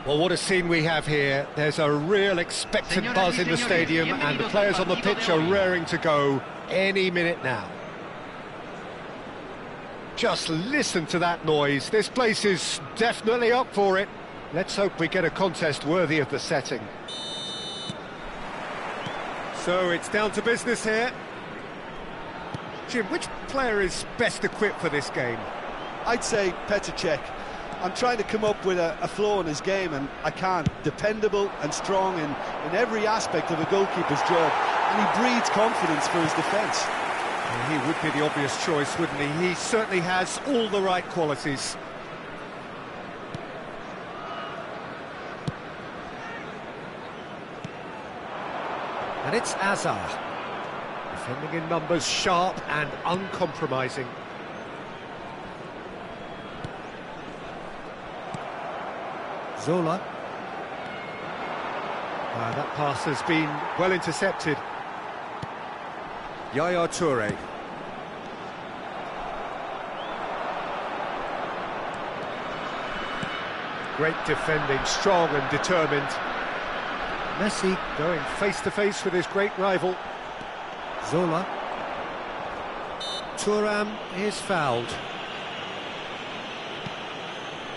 Well, what a scene we have here. There's a real expectant buzz in the stadium, and the players on the pitch are raring to go any minute now. Just listen to that noise. This place is definitely up for it. Let's hope we get a contest worthy of the setting. So it's down to business here. Jim, which player is best equipped for this game? I'd say Petr Cech. I'm trying to come up with a flaw in his game, and I can't. Dependable and strong in every aspect of a goalkeeper's job, and he breeds confidence for his defence. Well, he would be the obvious choice, wouldn't he? He certainly has all the right qualities. And it's Azar. Defending in numbers, sharp and uncompromising. Zola. That pass has been well intercepted. Yaya Toure. Great defending, strong and determined. Messi going face-to-face with his great rival. Zola. Thuram is fouled.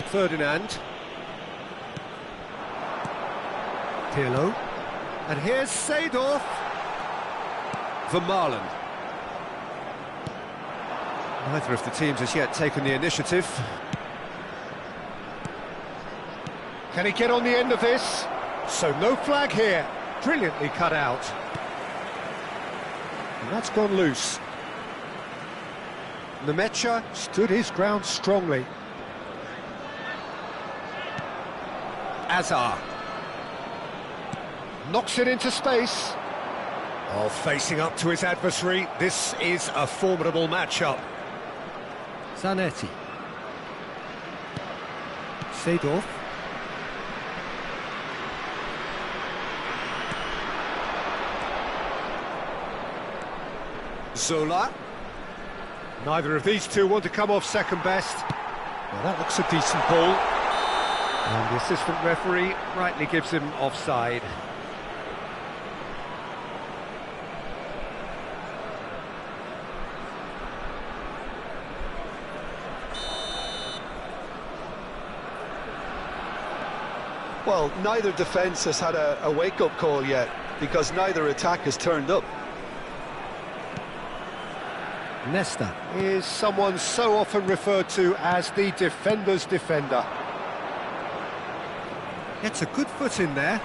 Ferdinand. Pirlo. And here's Seedorf. Vermaelen. Neither of the teams has yet taken the initiative. Can he get on the end of this? So no flag here. Brilliantly cut out. And that's gone loose. Nemecha stood his ground strongly. Azar. Knocks it into space. Oh, facing up to his adversary. This is a formidable matchup. Zanetti. Seedorf. Zola. Neither of these two want to come off second best. Well, that looks a decent ball. And the assistant referee rightly gives him offside. Well, neither defence has had a wake-up call yet, because neither attack has turned up. Nesta is someone so often referred to as the defender's defender. Gets a good foot in there.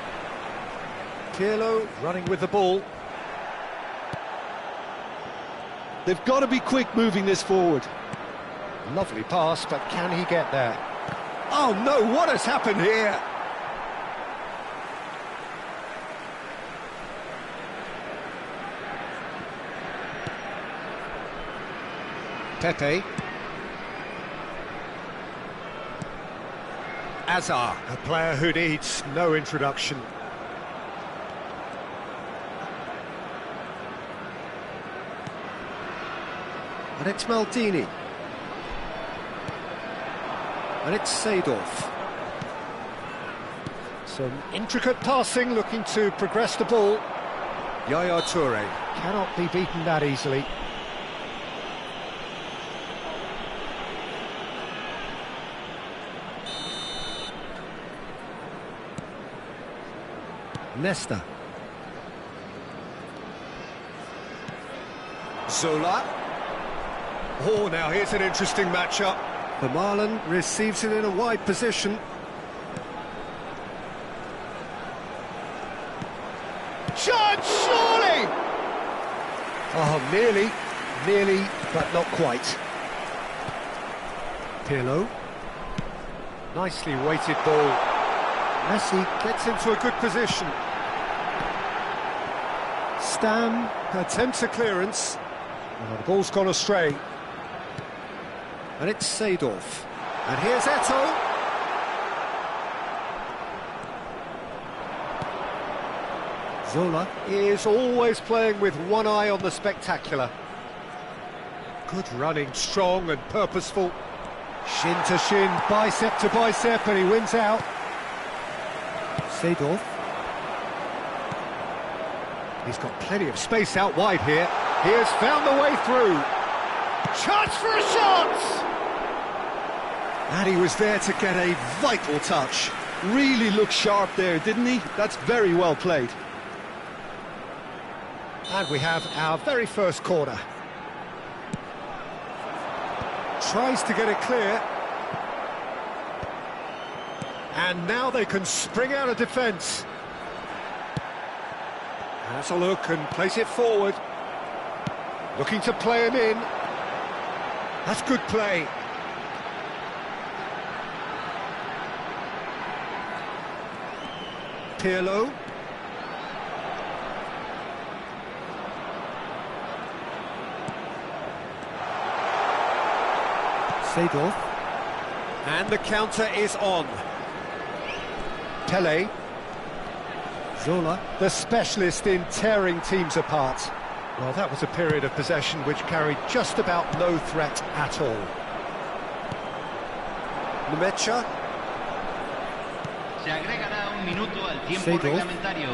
Pirlo running with the ball. They've got to be quick moving this forward. Lovely pass, but can he get there? Oh no, what has happened here? Pepe. Azar, a player who needs no introduction. And it's Maldini. And it's Seedorf. Some intricate passing, looking to progress the ball. Yaya Toure cannot be beaten that easily. Nesta. Zola. Oh, now here's an interesting matchup. Vermaelen receives it in a wide position. Chance, surely! Oh, nearly, but not quite. Pirlo. Nicely weighted ball. Messi gets into a good position. Stam attempts a clearance. Oh, the ball's gone astray. And it's Seedorf. And here's Eto'o. Zola is always playing with one eye on the spectacular. Good running, strong and purposeful. Shin to shin, bicep to bicep, and he wins out. Seedorf. He's got plenty of space out wide here. He has found the way through. Chance for a shot! And he was there to get a vital touch. Really looked sharp there, didn't he? That's very well played. And we have our very first corner. Tries to get it clear. And now they can spring out of defence. Has a look and place it forward. Looking to play him in. That's good play. Pirlo. Seedorf. And the counter is on. Pele. Zola, the specialist in tearing teams apart. Well, that was a period of possession which carried just about no threat at all. Nemecha. Se agregará un minuto al tiempo reglamentario.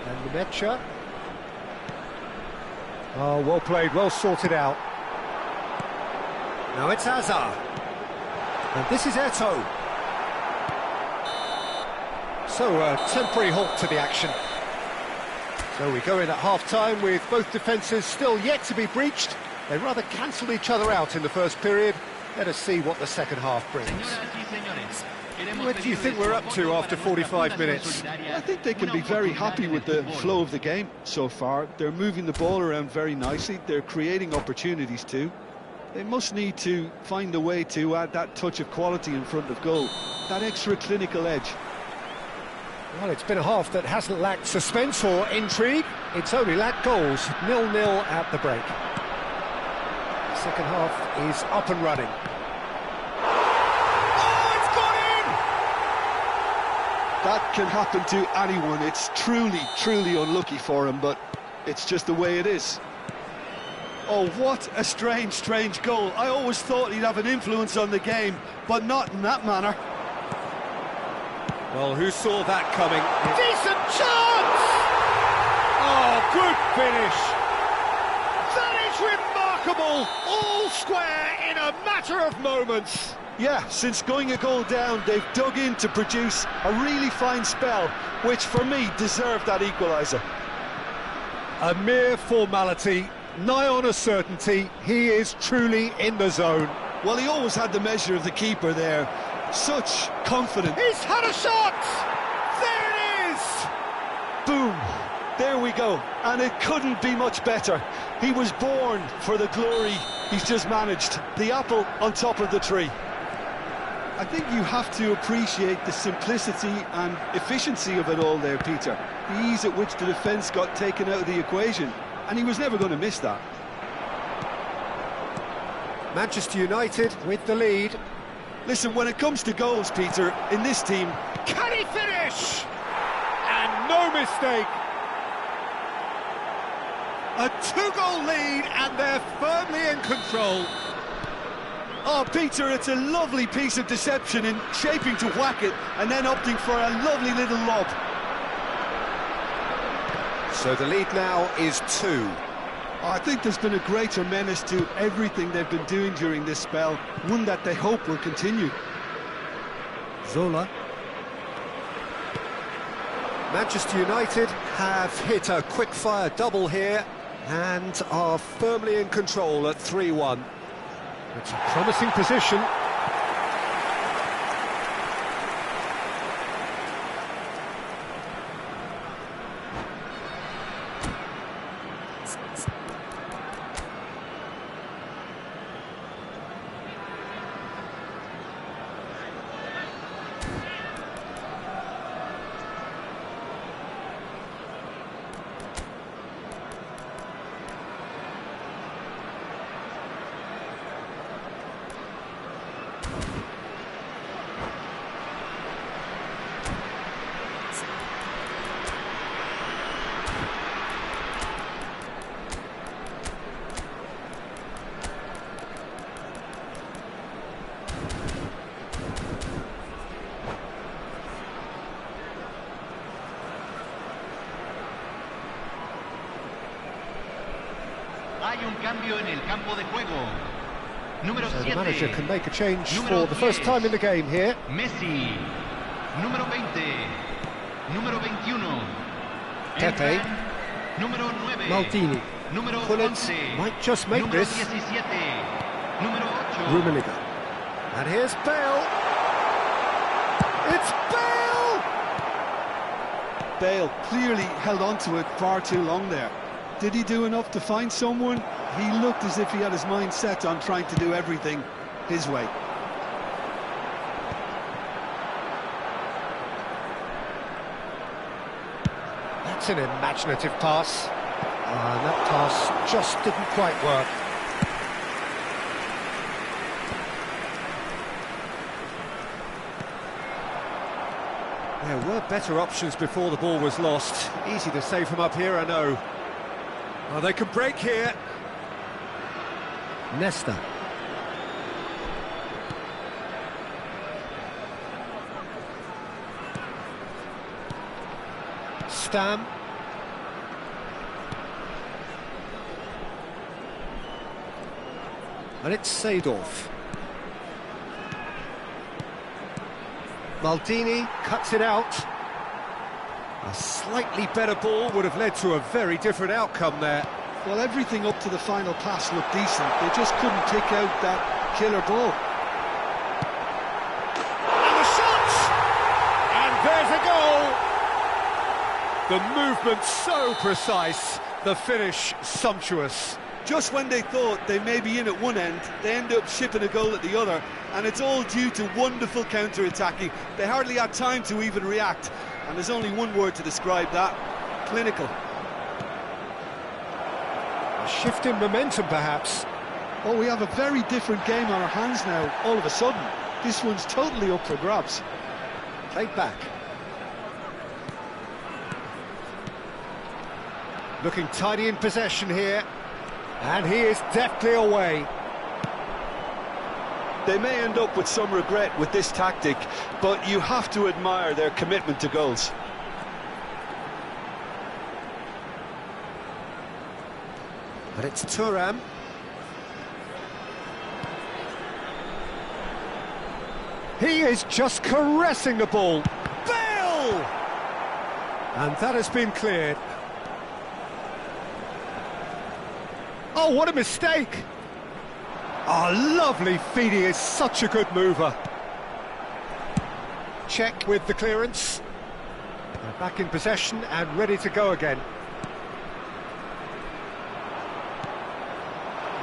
And Nemecha. Oh, well played, well sorted out. Now it's Azar. And this is Eto'o. So, a temporary halt to the action. So we go in at half-time with both defences still yet to be breached. They rather cancelled each other out in the first period. Let us see what the second half brings. What do you think we're up to after 45 minutes? I think they can be very happy with the flow of the game so far. They're moving the ball around very nicely. They're creating opportunities too. They must need to find a way to add that touch of quality in front of goal, that extra clinical edge. Well, it's been a half that hasn't lacked suspense or intrigue. It's only lacked goals. 0-0 at the break. The second half is up and running. Oh, it's gone in! That can happen to anyone. It's truly unlucky for him, but it's just the way it is. Oh, what a strange goal. I always thought he'd have an influence on the game, but not in that manner. Well, who saw that coming? Decent chance! Oh, good finish! That is remarkable! All square in a matter of moments. Yeah, since going a goal down, they've dug in to produce a really fine spell, which for me deserved that equaliser. A mere formality, nigh on a certainty. He is truly in the zone. Well, he always had the measure of the keeper there. Such confidence. He's had a shot! There it is! Boom! There we go. And it couldn't be much better. He was born for the glory he's just managed. The apple on top of the tree. I think you have to appreciate the simplicity and efficiency of it all there, Peter. The ease at which the defence got taken out of the equation. And he was never going to miss that. Manchester United with the lead. Listen, when it comes to goals, Peter, in this team... Can he finish? And no mistake. A 2-goal lead, and they're firmly in control. Oh, Peter, it's a lovely piece of deception in shaping to whack it and then opting for a lovely little lob. So the lead now is 2. I think there's been a greater menace to everything they've been doing during this spell, one that they hope will continue. Zola. Manchester United have hit a quick-fire double here and are firmly in control at 3-1. It's a promising position. Hay un cambio en el campo de juego. Número So the 7. manager can make a change Número for the first 10. time in the game here. Messi. Número 20. Número 21. Pepe. Entran número 9. Maldini. Número Gullit 11. might just make número this. 17. Número 8. Rummenigge. And here's Bale. It's Bale! Bale clearly held on to it far too long there. Did he do enough to find someone? He looked as if he had his mind set on trying to do everything his way. That's an imaginative pass. And that pass just didn't quite work. There were better options before the ball was lost. Easy to say from up here, I know. Oh, they can break here. Nesta. Stam. And it's Seedorf. Maldini cuts it out. A slightly better ball would have led to a very different outcome there. Well, everything up to the final pass looked decent. They just couldn't kick out that killer ball. And the shot! And there's a goal! The movement so precise, the finish sumptuous. Just when they thought they may be in at one end, they end up shipping a goal at the other, and it's all due to wonderful counter-attacking. They hardly had time to even react, and there's only one word to describe that: clinical. A shift in momentum, perhaps. Oh, we have a very different game on our hands now, all of a sudden. This one's totally up for grabs. Played back. Looking tidy in possession here. And he is deftly away. They may end up with some regret with this tactic, but you have to admire their commitment to goals. And it's Thuram. He is just caressing the ball. Bale! And that has been cleared. Oh, what a mistake! Oh, lovely feed, he is such a good mover. Check with the clearance. They're back in possession and ready to go again.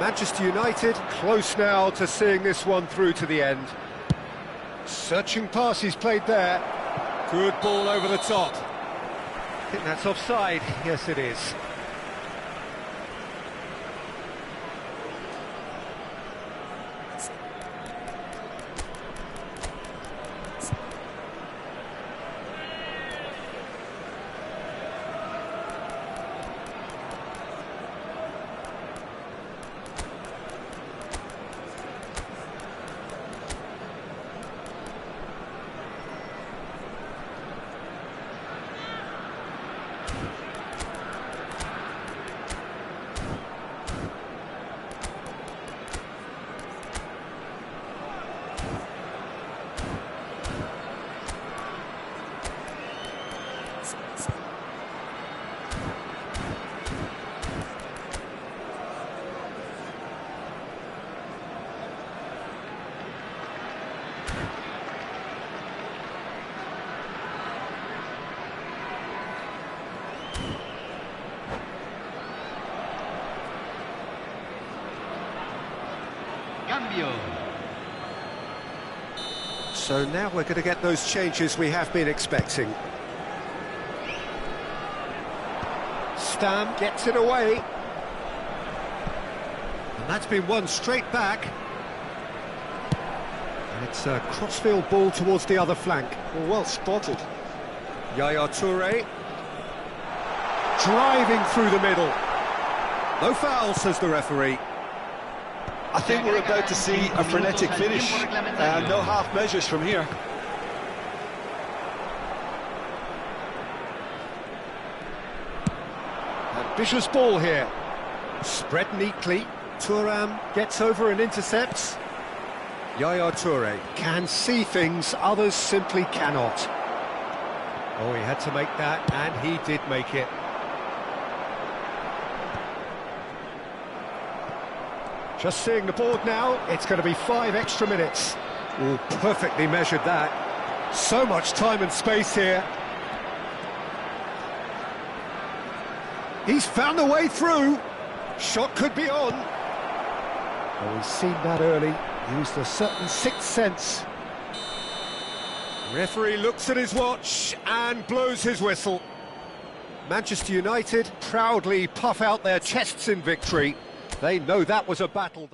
Manchester United close now to seeing this one through to the end. Searching pass he's played there. Good ball over the top. I think that's offside. Yes, it is. Cambio. So now we're going to get those changes we have been expecting. Stam gets it away. And that's been won straight back. And it's a crossfield ball towards the other flank. Well spotted. Yaya Toure. Driving through the middle. No foul, says the referee. I think we're about to see a frenetic finish. No half measures from here. Ambitious ball here. Spread neatly. Thuram gets over and intercepts. Yaya Toure can see things others simply cannot. Oh, he had to make that, and he did make it. Just seeing the board now, it's going to be 5 extra minutes. Oh, perfectly measured that. So much time and space here. He's found a way through. Shot could be on. Oh, he's seen that early. Used a certain sixth sense. Referee looks at his watch and blows his whistle. Manchester United proudly puff out their chests in victory. They know that was a battle.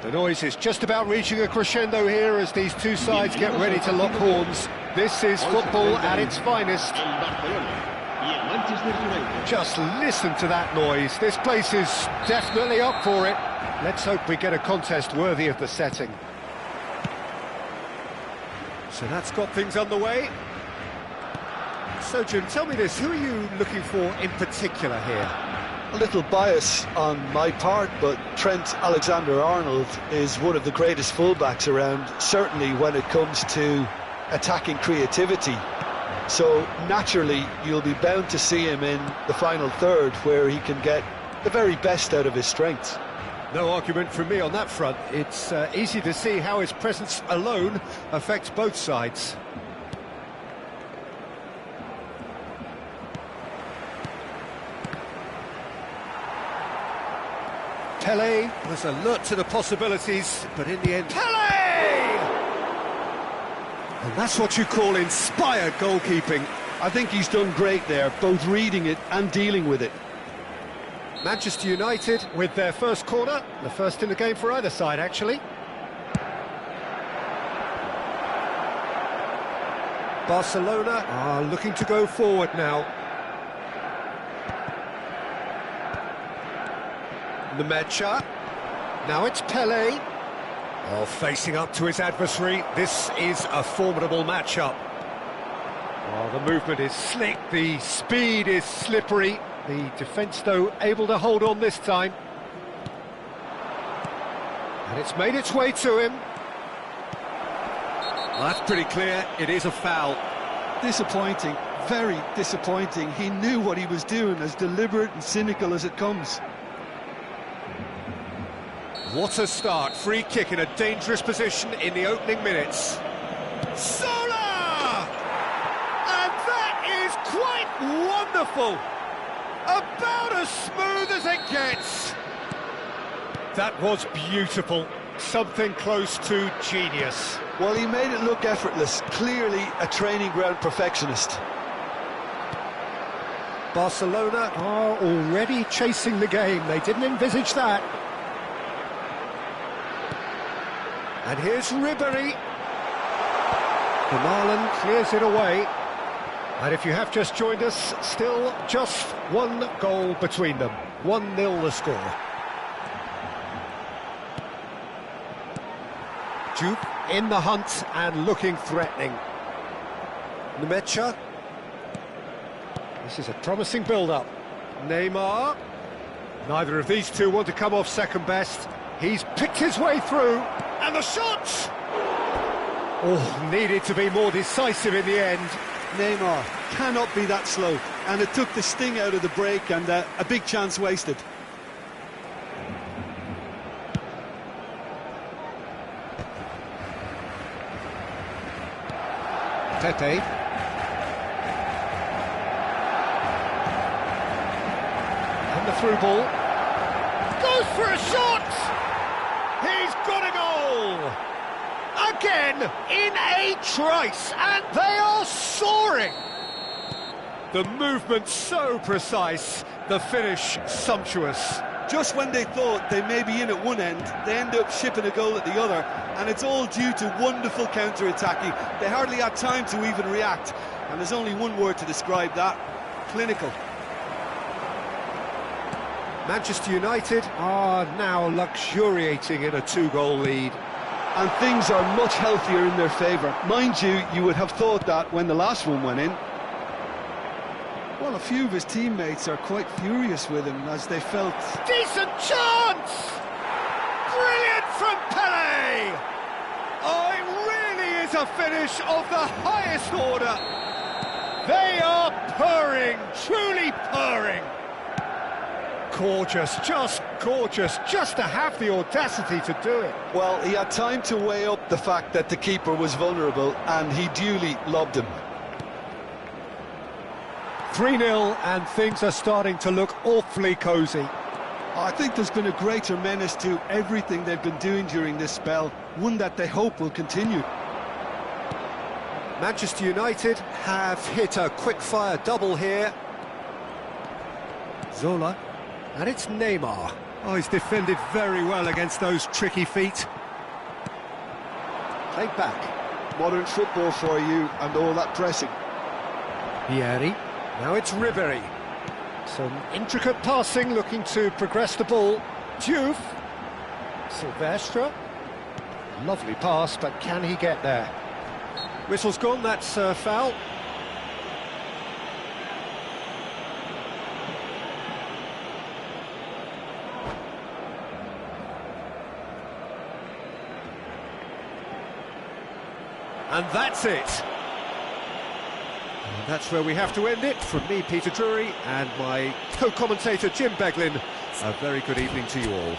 The noise is just about reaching a crescendo here as these two sides get ready to lock horns. This is football at its finest. Just listen to that noise. This place is definitely up for it. Let's hope we get a contest worthy of the setting. So that's got things underway. So, Jim, tell me this, who are you looking for in particular here? A little bias on my part, but Trent Alexander-Arnold is one of the greatest fullbacks around, certainly when it comes to attacking creativity. So, naturally, you'll be bound to see him in the final third, where he can get the very best out of his strengths. No argument from me on that front. It's easy to see how his presence alone affects both sides. Pele was alert to the possibilities, but in the end... Pele! And that's what you call inspired goalkeeping. I think he's done great there, both reading it and dealing with it. Manchester United with their first corner, the first in the game for either side, actually. Barcelona are looking to go forward now. Nemecha. Now it's Pele. Oh, facing up to his adversary. This is a formidable matchup. Oh, the movement is slick, the speed is slippery. The defence, though, able to hold on this time. And it's made its way to him. Well, that's pretty clear. It is a foul. Disappointing, very disappointing. He knew what he was doing, as deliberate and cynical as it comes. What a start. Free kick in a dangerous position in the opening minutes. Zola! And that is quite wonderful. About as smooth as it gets. That was beautiful. Something close to genius. Well, he made it look effortless. Clearly a training ground perfectionist. Barcelona are already chasing the game. They didn't envisage that. And here's Ribéry. The Marlon clears it away. And if you have just joined us, still just one goal between them. 1-0 the score. Jupe in the hunt and looking threatening. Nemecha. This is a promising build-up. Neymar. Neither of these two want to come off second best. He's picked his way through. And the shot! Oh, needed to be more decisive in the end. Neymar cannot be that slow, and it took the sting out of the break, and a big chance wasted. Pepe. And the through ball. Goes for a shot! He's got a goal! Again, in a trice, and they are soaring! The movement so precise, the finish sumptuous. Just when they thought they may be in at one end, they end up shipping a goal at the other, and it's all due to wonderful counter-attacking. They hardly had time to even react, and there's only one word to describe that: clinical. Manchester United are now luxuriating in a 2-goal lead. And things are much healthier in their favour. Mind you, you would have thought that when the last one went in. Well, a few of his teammates are quite furious with him as they felt... Decent chance! Brilliant from Pele! Oh, it really is a finish of the highest order. They are purring, truly purring. Gorgeous, just to have the audacity to do it. Well, he had time to weigh up the fact that the keeper was vulnerable, and he duly lobbed him. 3-0, and things are starting to look awfully cosy. I think there's been a greater menace to everything they've been doing during this spell, one that they hope will continue. Manchester United have hit a quick-fire double here. Zola. And it's Neymar. Oh, he's defended very well against those tricky feet. Played back. Modern football for you and all that pressing. Vieri. Now it's Ribery. Some intricate passing, looking to progress the ball. Diouf. Silvestre. Lovely pass, but can he get there? Whistle's gone, that's foul. And that's it. And that's where we have to end it. From me, Peter Drury, and my co-commentator, Jim Beglin. A very good evening to you all.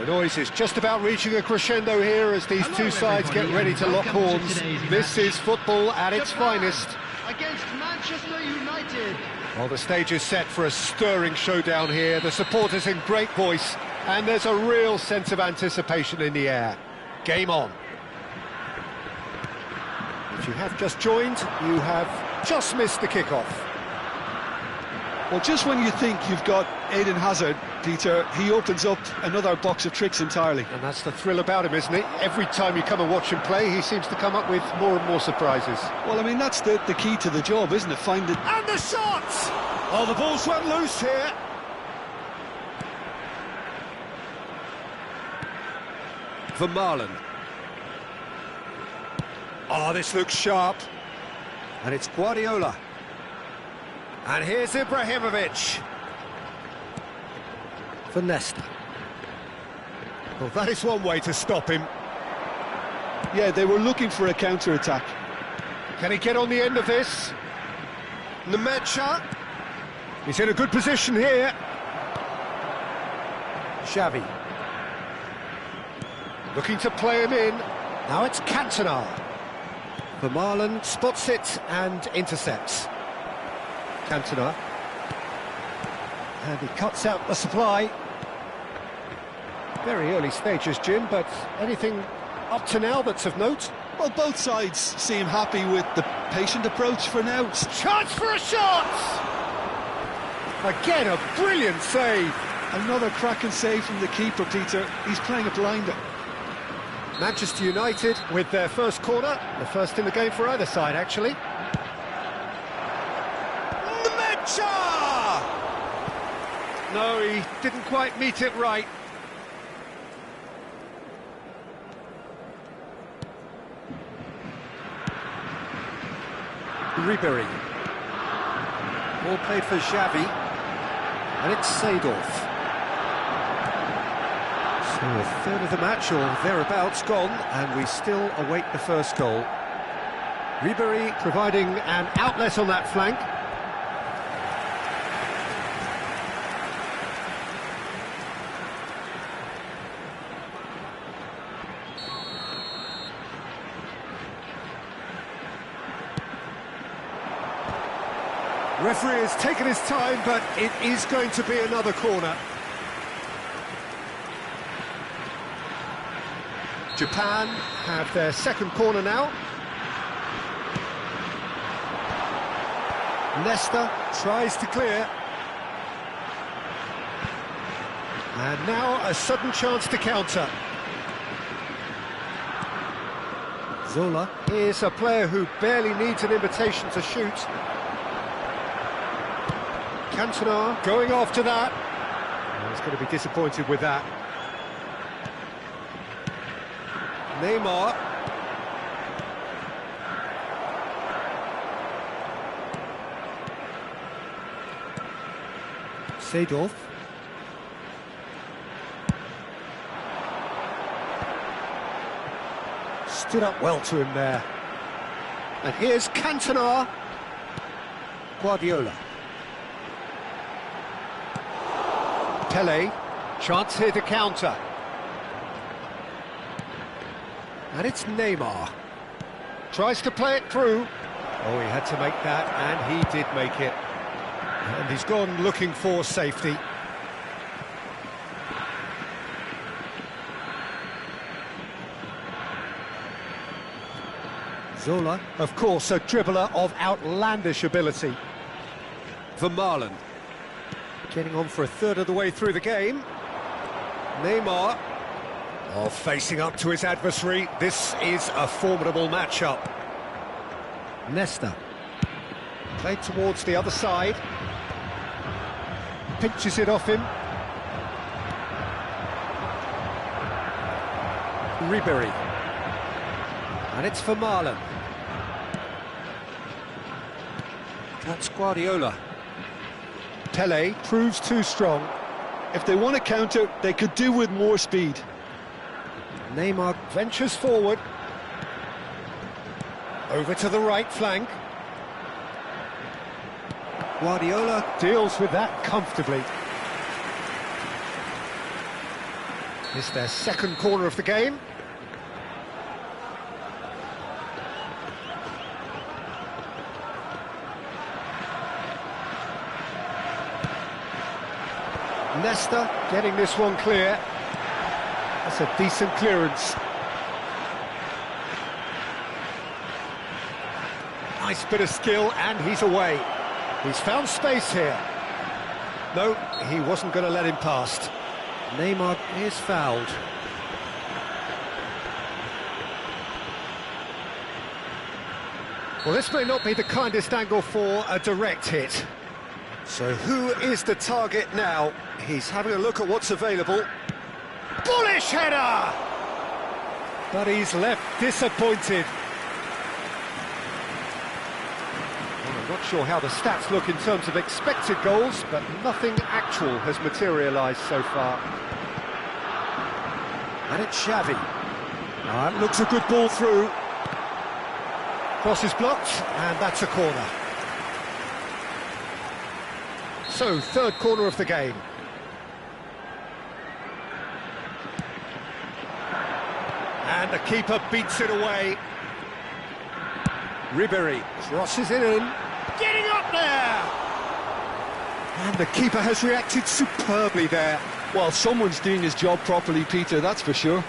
The noise is just about reaching a crescendo here as these two sides get ready to lock horns. This is football at its finest. Against Manchester United. Well, the stage is set for a stirring showdown here. The supporters in great voice, and there's a real sense of anticipation in the air. Game on. If you have just joined, you have just missed the kickoff. Well, just when you think you've got Eden Hazard, Peter, he opens up another box of tricks entirely. And that's the thrill about him, isn't it? Every time you come and watch him play, he seems to come up with more and more surprises. Well, I mean, that's the key to the job, isn't it? Finding... And the shot! Oh, the ball's run loose here. Vermaelen. Oh, this looks sharp. And it's Guardiola. And here's Ibrahimovic. For Nesta. Well, that is one way to stop him. Yeah, they were looking for a counter-attack. Can he get on the end of this? Nemecha. He's in a good position here. Xavi. Looking to play him in. Now it's Cantona. Vermaelen spots it and intercepts. Cantona. And he cuts out the supply. Very early stages, Jim, but anything up to now that's of note? Well, both sides seem happy with the patient approach for now. Chance for a shot! Again, a brilliant save. Another cracking save from the keeper, Peter. He's playing a blinder. Manchester United with their first corner, the first in the game for either side, actually. Nemecha! No, he didn't quite meet it right. Ribery. Ball played for Xavi. And it's Seedorf. So a third of the match, or thereabouts, gone, and we still await the first goal. Ribery providing an outlet on that flank. Referee has taken his time, but it is going to be another corner. Japan have their second corner now. Nesta tries to clear. And now a sudden chance to counter. Zola is a player who barely needs an invitation to shoot. Cantona going after that. Oh, he's going to be disappointed with that. Neymar. Seedorf. Stood up well to him there. And here's Cantona. Guardiola. Pele, chance here to counter. And it's Neymar. Tries to play it through. Oh, he had to make that, and he did make it. And he's gone looking for safety. Zola, of course, a dribbler of outlandish ability. Vermaelen. Getting on for a third of the way through the game. Neymar. Oh, facing up to his adversary. This is a formidable matchup. Nesta. Played towards the other side. Pinches it off him. Ribery. And it's Vermaelen. That's Guardiola. Pele proves too strong. If they want to counter, they could do with more speed. Neymar ventures forward. Over to the right flank. Guardiola deals with that comfortably. It's their second corner of the game. Nesta getting this one clear. That's a decent clearance. Nice bit of skill, and he's away. He's found space here. No, he wasn't going to let him past. Neymar is fouled. Well, this may not be the kindest angle for a direct hit. So who is the target now? He's having a look at what's available. Bullish header! But he's left disappointed. Well, I'm not sure how the stats look in terms of expected goals, but nothing actual has materialised so far. And it's Xavi. Looks a good ball through. Cross is blocked, and that's a corner. So, third corner of the game. And the keeper beats it away. Ribéry crosses it in. Getting up there! And the keeper has reacted superbly there. Well, someone's doing his job properly, Peter, that's for sure.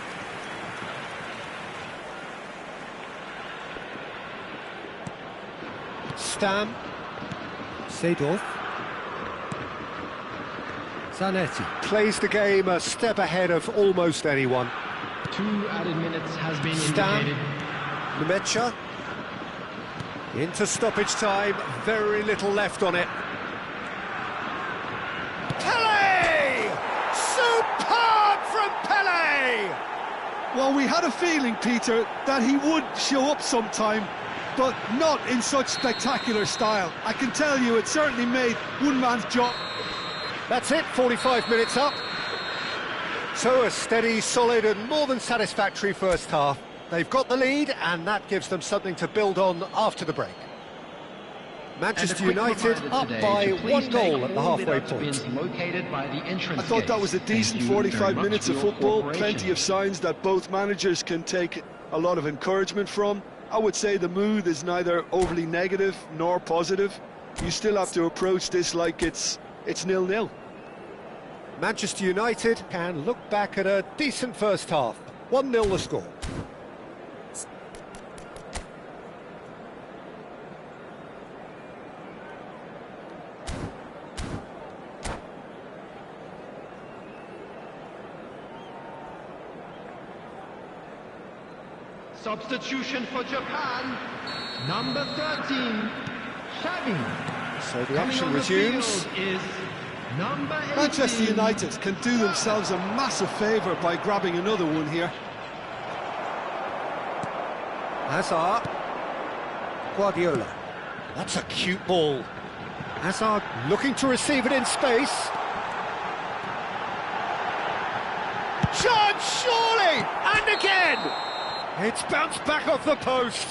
Stam. Seedorf. Zanetti. Plays the game a step ahead of almost anyone. 2 added minutes has been Stam. indicated. Lemecha. Into stoppage time, very little left on it. Pele! Superb from Pele! Well, we had a feeling, Peter, that he would show up sometime, but not in such spectacular style. I can tell you, it certainly made one man's job. That's it, 45 minutes up. So a steady, solid and more than satisfactory first half. They've got the lead and that gives them something to build on after the break. Manchester United up by 1 goal at the halfway point. I thought that was a decent 45 minutes of football, plenty of signs that both managers can take a lot of encouragement from. I would say the mood is neither overly negative nor positive. You still have to approach this like it's 0-0. Manchester United can look back at a decent first half. 1-0 the score. Substitution for Japan, number 13, Xavi. So the action resumes. Is number 18. Manchester United can do themselves a massive favour by grabbing another one here. Hazard. Guardiola. That's a cute ball. Hazard looking to receive it in space. Chance, surely! And again! It's bounced back off the post.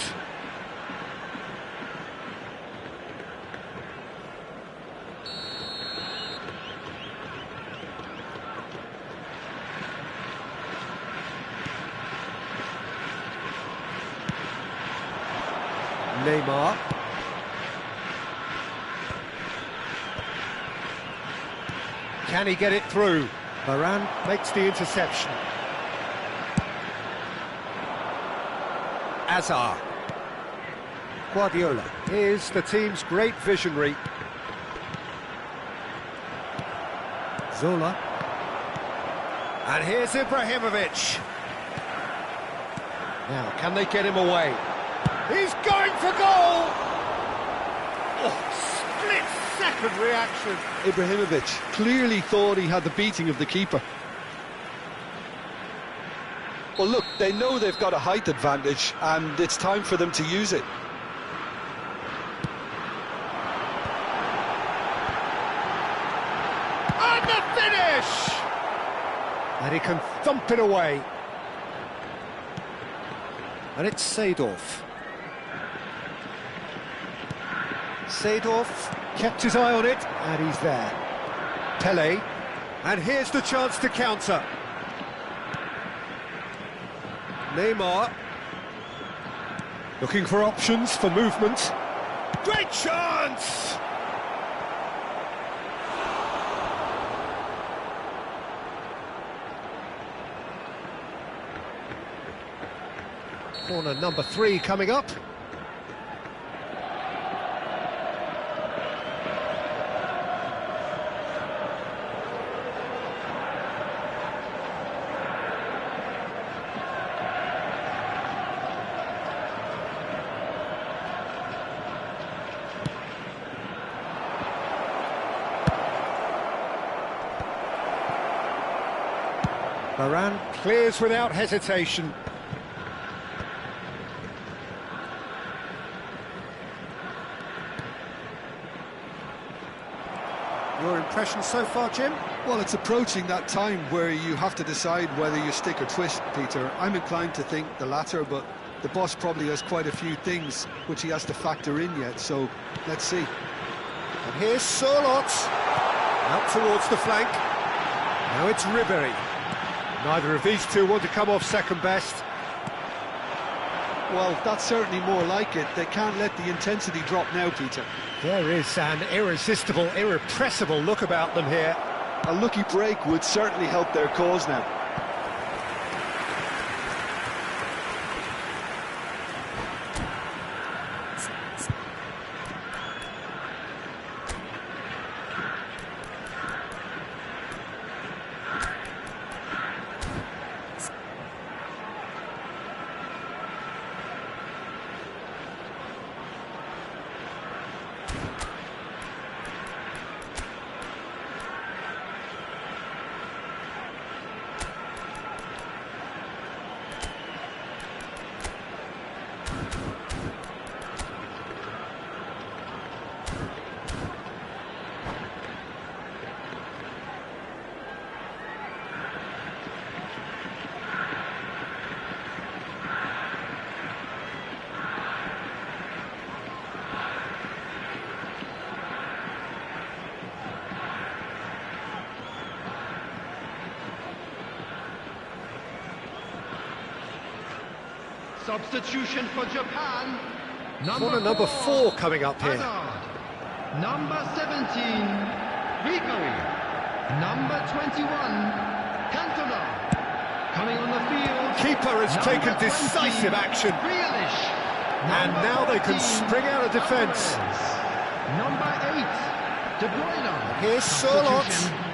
Neymar. Can he get it through? Varane makes the interception. Hazard. Guardiola is the team's great visionary. Zola. And here's Ibrahimovic. Now, can they get him away? He's going for goal! Oh, split-second reaction. Ibrahimovic clearly thought he had the beating of the keeper. Well, look, they know they've got a height advantage, and it's time for them to use it. And the finish! And he can thump it away. And it's Seedorf. Seedorf kept his eye on it, and he's there. Pele, and here's the chance to counter. Neymar, looking for options for movement. Great chance! Corner number 3 coming up. Varane clears without hesitation. Your impression so far, Jim? Well, it's approaching that time where you have to decide whether you stick or twist, Peter. I'm inclined to think the latter, but the boss probably has quite a few things which he has to factor in yet, so let's see. And here's Sorloth, out towards the flank. Now it's Ribéry. Neither of these two want to come off second best. Well, that's certainly more like it. They can't let the intensity drop now, Peter. There is an irresistible, irrepressible look about them here. A lucky break would certainly help their cause now. Substitution for Japan. Corner number 4 coming up here. Hazard. Number 17, Rico. Number 21, Cantona. Coming on the field. Keeper has Number taken 20, decisive action. Grealish. And Number now they can 14, spring out of defence. Number 8, De Bruyne. Here's Sorloth. Substitution.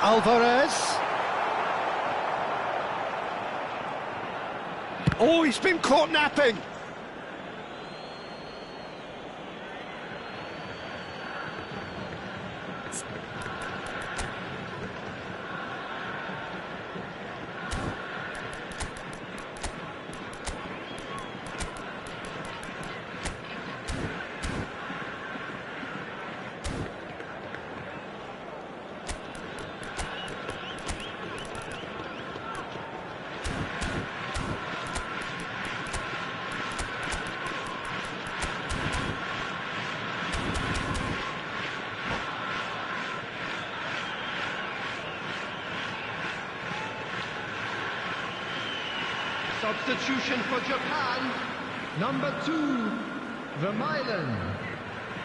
Alvarez. Oh, he's been caught napping. Substitution for Japan. Number 2, Vermaelen.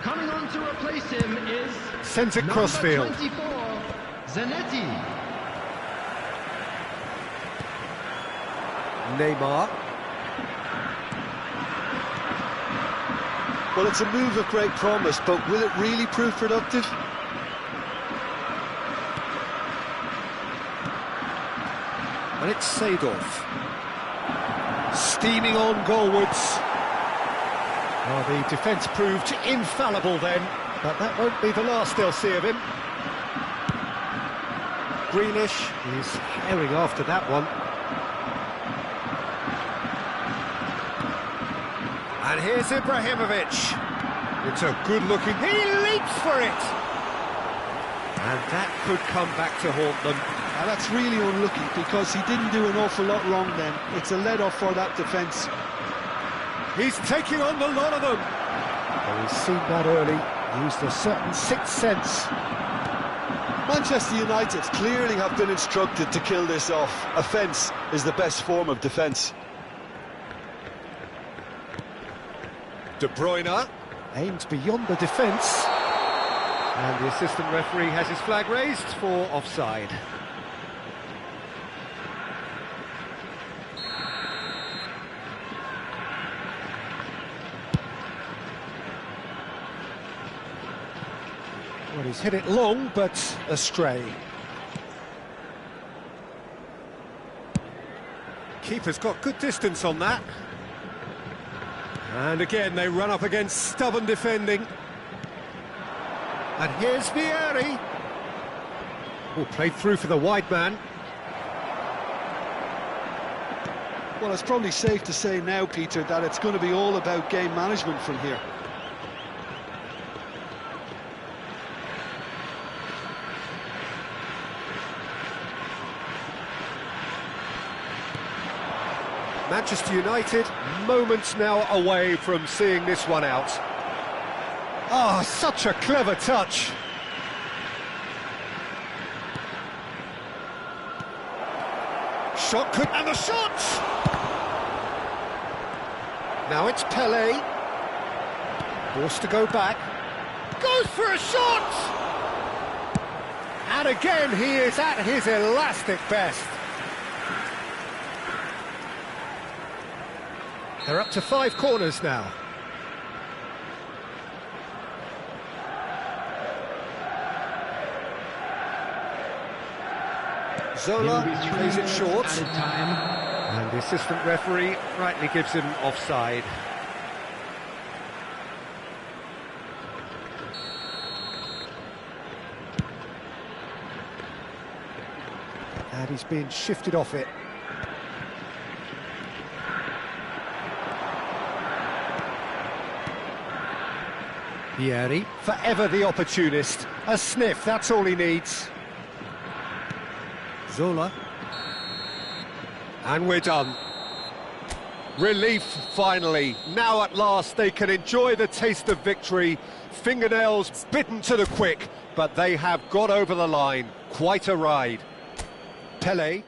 Coming on to replace him is Sends it number crossfield. 24, Zanetti. Neymar. Well, it's a move of great promise, but will it really prove productive? And it's Seedorf. Steaming on goalwards. Well, the defence proved infallible then, but that won't be the last they'll see of him. Grealish is herring after that one. And here's Ibrahimovic. It's a good-looking... He leaps for it! And that could come back to haunt them. Now that's really unlucky because he didn't do an awful lot wrong then. It's a let-off for that defence. He's taking on the lot of them. Well, he's seen that early, used a certain sixth sense. Manchester United clearly have been instructed to kill this off. Offence is the best form of defence. De Bruyne aims beyond the defence. And the assistant referee has his flag raised for offside. Well, he's hit it long, but astray. Keeper's got good distance on that. And again, they run up against stubborn defending. And here's Vieri. Oh, played through for the wide man. Well, it's probably safe to say now, Peter, that it's going to be all about game management from here. Manchester United, moments now away from seeing this one out. Ah, such a clever touch. Shot could... and the shot! Now it's Pelé. Forced to go back. Goes for a shot! And again, he is at his elastic best. They're up to 5 corners now. Zola plays it short, and the assistant referee rightly gives him offside. And he's being shifted off it. Vieri, forever the opportunist. A sniff, that's all he needs. Zola. And we're done. Relief, finally. Now at last they can enjoy the taste of victory. Fingernails bitten to the quick, but they have got over the line. Quite a ride. Pelé.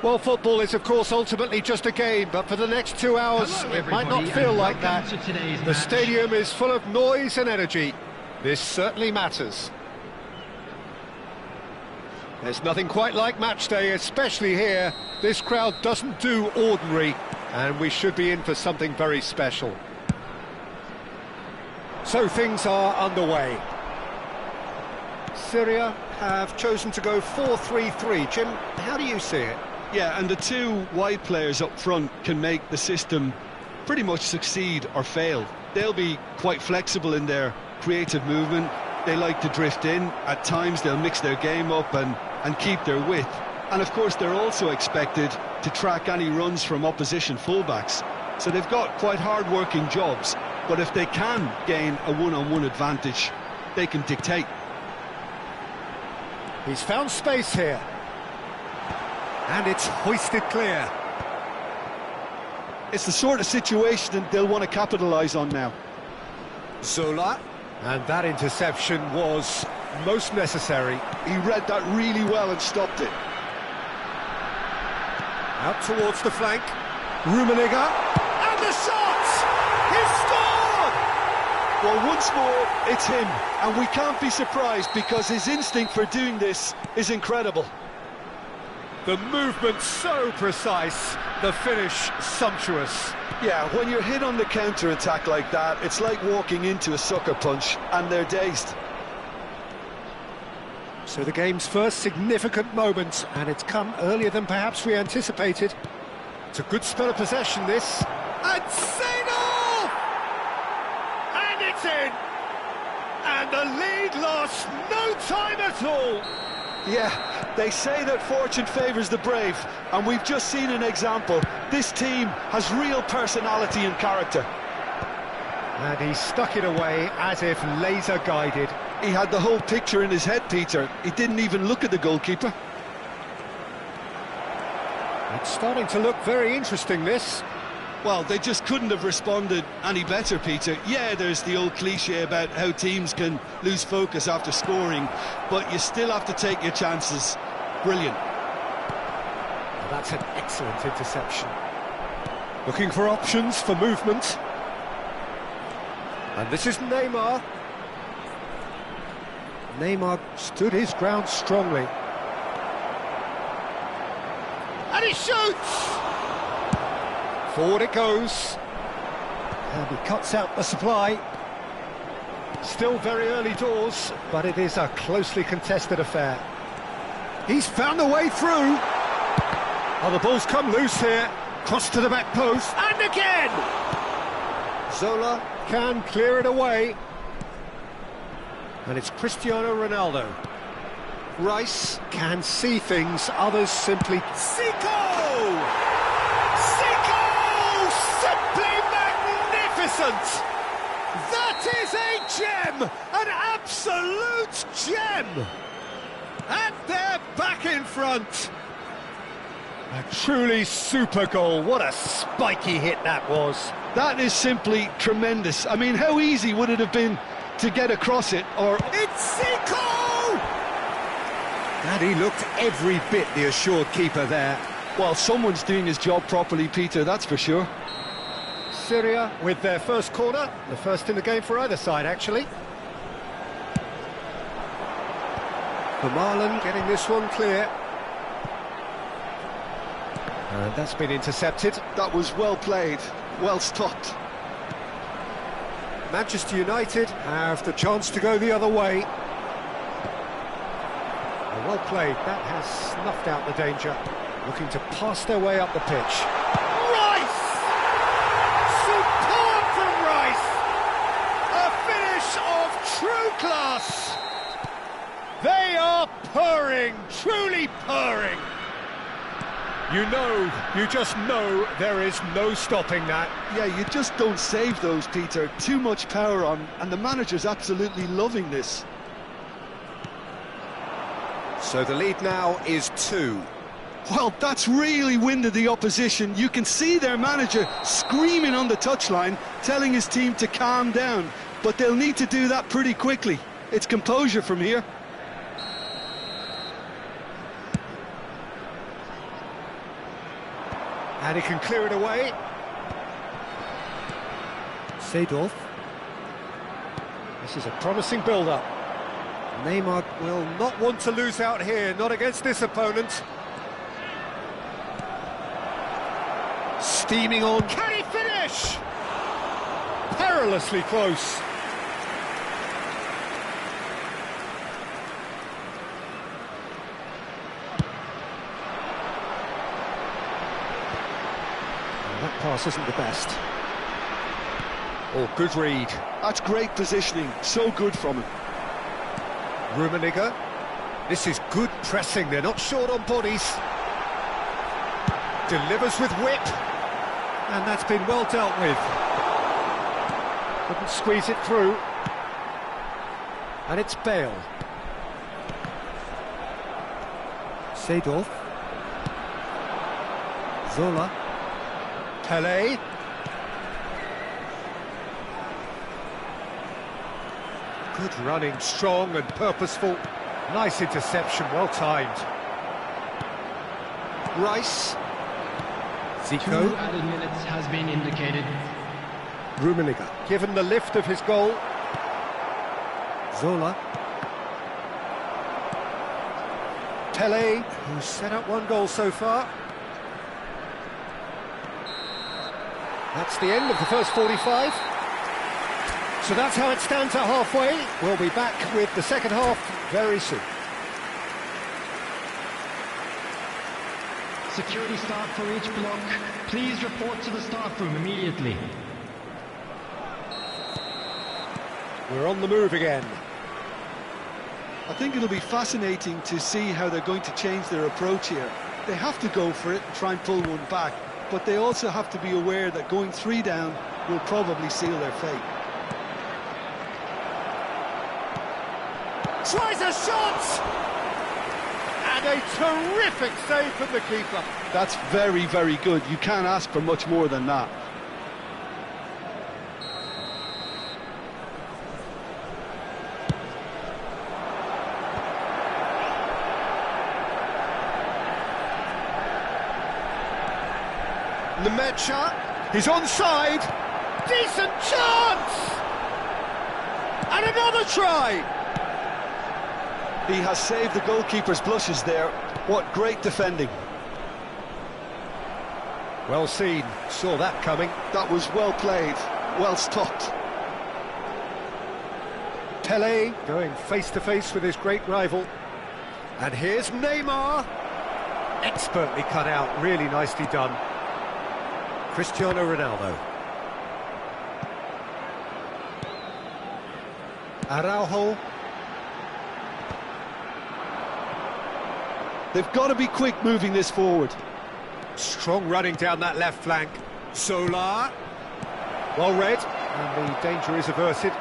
Well, football is, of course, ultimately just a game, but for the next 2 hours, Hello, it might not everybody, feel and like that. welcome to today's The match. stadium is full of noise and energy. This certainly matters. There's nothing quite like match day, especially here. This crowd doesn't do ordinary, and we should be in for something very special. So things are underway. Syria have chosen to go 4-3-3. Jim, how do you see it? Yeah, and the two wide players up front can make the system pretty much succeed or fail. They'll be quite flexible in their creative movement. They like to drift in. At times they'll mix their game up and keep their width. And of course they're also expected to track any runs from opposition fullbacks. So they've got quite hard-working jobs, but if they can gain a one-on-one advantage, they can dictate. He's found space here. And it's hoisted clear. It's the sort of situation that they'll want to capitalise on now. Zola. And that interception was most necessary. He read that really well and stopped it. Out towards the flank. Rummenigge. And the shot! He scored! Well, once more, it's him. And we can't be surprised because his instinct for doing this is incredible. The movement so precise, the finish sumptuous. Yeah, when you're hit on the counter-attack like that, it's like walking into a sucker punch, and they're dazed. So the game's first significant moment, and it's come earlier than perhaps we anticipated. It's a good spell of possession, this. And Zainal! And it's in! And the lead lost no time at all! Yeah, they say that fortune favours the brave, and we've just seen an example. This team has real personality and character. And he stuck it away as if laser-guided. He had the whole picture in his head, Peter. He didn't even look at the goalkeeper. It's starting to look very interesting, this. Well, they just couldn't have responded any better, Peter. Yeah, there's the old cliche about how teams can lose focus after scoring, but you still have to take your chances. Brilliant. Well, that's an excellent interception. Looking for options for movement. And this is Neymar. Neymar stood his ground strongly. And he shoots! Forward it goes. And he cuts out the supply. Still very early doors, but it is a closely contested affair. He's found a way through. Oh, the ball's come loose here. Cross to the back post. And again! Zola can clear it away. And it's Cristiano Ronaldo. Rice can see things, others simply... Zico! Simply magnificent! That is a gem! An absolute gem! And they're back in front! A truly super goal. What a spiky hit that was. That is simply tremendous. I mean, how easy would it have been to get across it, or... It's Zico! And he looked every bit the assured keeper there. Well, someone's doing his job properly, Peter, that's for sure. Syria with their first corner, the first in the game for either side, actually. Vermaelen getting this one clear. And that's been intercepted. That was well played, well stopped. Manchester United have the chance to go the other way. Well played, that has snuffed out the danger. Looking to pass their way up the pitch. Rice! Superb from Rice! A finish of true class! They are purring, truly purring! You just know there is no stopping that. Yeah, you just don't save those, Peter. Too much power on, and the manager's absolutely loving this. So the lead now is 2. Well, that's really winded the opposition. You can see their manager screaming on the touchline, telling his team to calm down. But they'll need to do that pretty quickly. It's composure from here. And he can clear it away. Seedorf. This is a promising build-up. Neymar Will not want to lose out here, not against this opponent. Steaming on. Can he finish? Perilously close. That pass isn't the best. Oh, good read. That's great positioning, so good from him. Rummenigge. This is good pressing, they're not short on bodies. Delivers with whip. And that's been well dealt with. Couldn't squeeze it through. And it's Bale. Seedorf. Zola. Pelé. Good running, strong and purposeful. Nice interception, well timed. Rice. 2 Zico. added minutes has been indicated. Rummenigge. Given the lift of his goal. Zola. Pelé, who's set up 1 goal so far. That's the end of the first 45. So that's how it stands at halfway. We'll be back with the second half very soon. Security staff for each block, please report to the staff room immediately. We're on the move again. I think it'll be fascinating to see how they're going to change their approach here. They have to go for it and try and pull one back, but they also have to be aware that going 3 down will probably seal their fate. Tries a shot! And a terrific save from the keeper. That's very, very good. You can't ask for much more than that. Nemecha, he's onside. Decent chance! And another try! He has saved the goalkeeper's blushes there. What great defending. Well seen, saw that coming. That was well played, well stopped. Pelé going face-to-face with his great rival. And here's Neymar. Expertly cut out, really nicely done. Cristiano Ronaldo. Araujo. They've got to be quick moving this forward. Strong running down that left flank. Solar. Well read, and the danger is averted.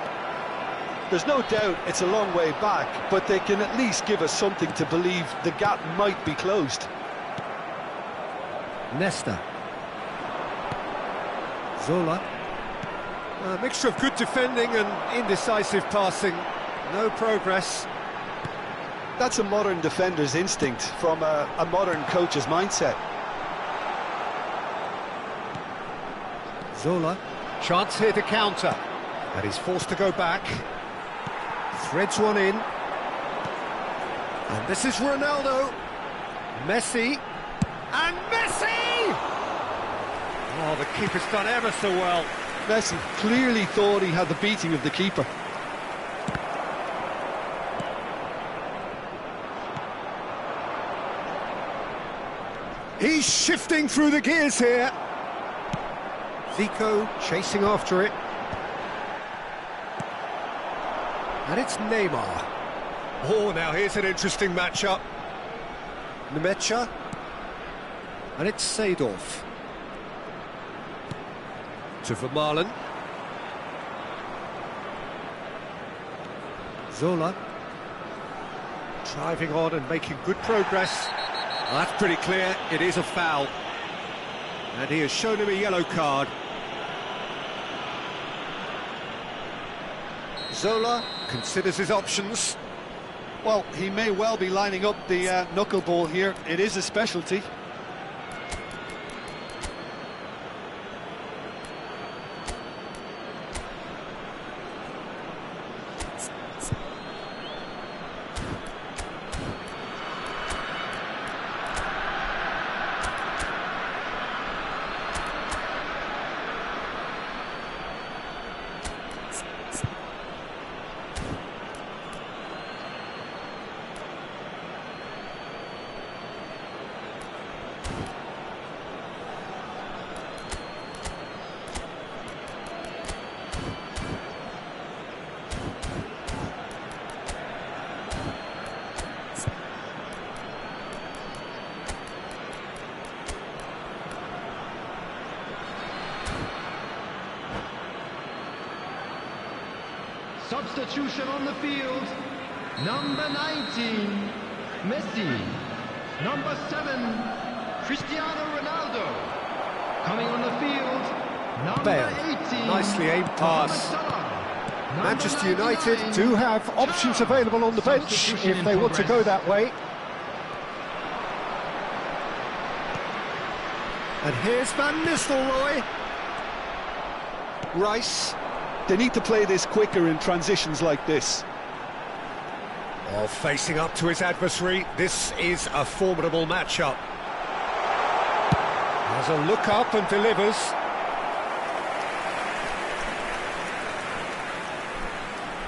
There's no doubt it's a long way back, but they can at least give us something to believe the gap might be closed. Nesta. Zola. A mixture of good defending and indecisive passing. No progress. That's a modern defender's instinct from a modern coach's mindset. Zola. Chance here to counter. And he's forced to go back. Threads one in. And this is Ronaldo. Messi. And Messi! Oh, the keeper's done ever so well. Messi clearly thought he had the beating of the keeper. He's shifting through the gears here. Zico chasing after it. And it's Neymar. Oh, now here's an interesting matchup. Nemecha. And it's Seedorf. To Vermaelen. Zola. Driving on and making good progress. Well, that's pretty clear, it is a foul. And he has shown him a yellow card. Zola considers his options. Well, he may well be lining up the knuckleball here. It is a specialty. Substitution on the field. Number 19, Messi. Number 7, Cristiano Ronaldo. Coming on the field, number Bale. 18. Nicely aimed pass. Manchester United do have options available on the bench if they want to go that way. And here's Van Nistelrooy. Rice. They need to play this quicker in transitions like this. Well, facing up to his adversary, this is a formidable matchup. Has a look up and delivers.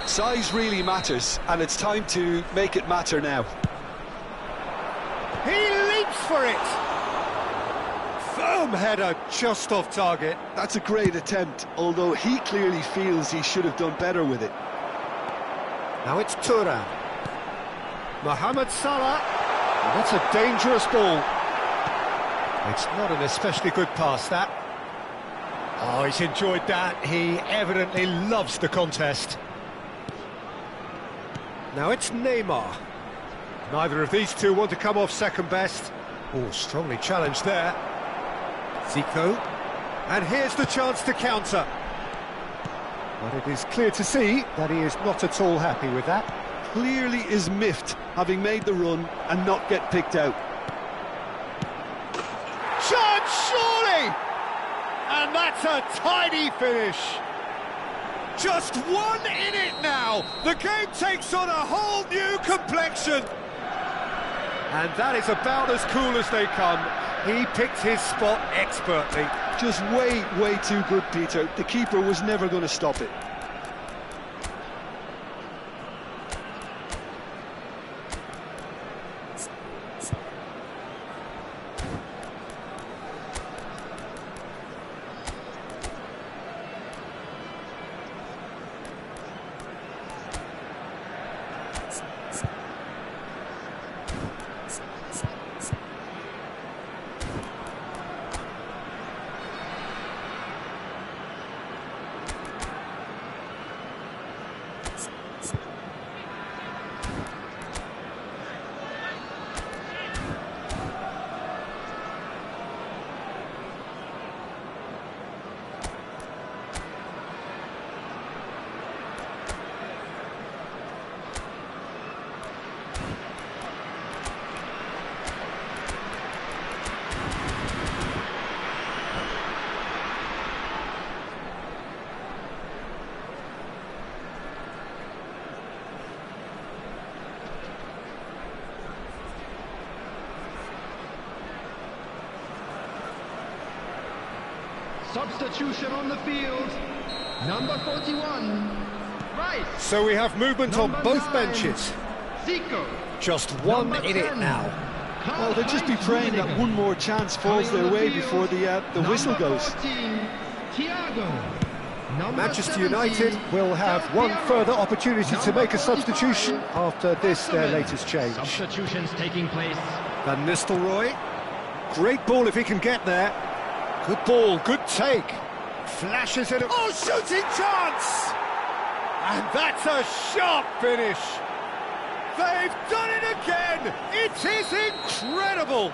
Size really matters, and it's time to make it matter now. He leaps for it. Firm header just off target. That's a great attempt, although he clearly feels he should have done better with it. Now it's Thuram. Mohamed Salah. And that's a dangerous ball. It's not an especially good pass, that. Oh, he's enjoyed that. He evidently loves the contest. Now it's Neymar. Neither of these two want to come off second best. Oh, strongly challenged there. Zico. And here's the chance to counter. But it is clear to see that he is not at all happy with that. Clearly is miffed, having made the run and not get picked out. Chance, surely! And that's a tidy finish. Just one in it now. The game takes on a whole new complexion. And that is about as cool as they come. He picked his spot expertly. Just way too good, Peter. The keeper was never going to stop it. Substitution on the field. Number 41, Rice. So we have movement on both 9, benches. Zico. Just one in it now. Well, they'll just be praying that one more chance falls their way before the whistle goes. 14, Thiago. Manchester United will have one further opportunity to make a substitution after this, their latest change. Substitutions taking place. Van Nistelrooy. Great ball if he can get there. Good ball, good take. Flashes it. Oh, shooting chance! And that's a sharp finish. They've done it again. It is incredible.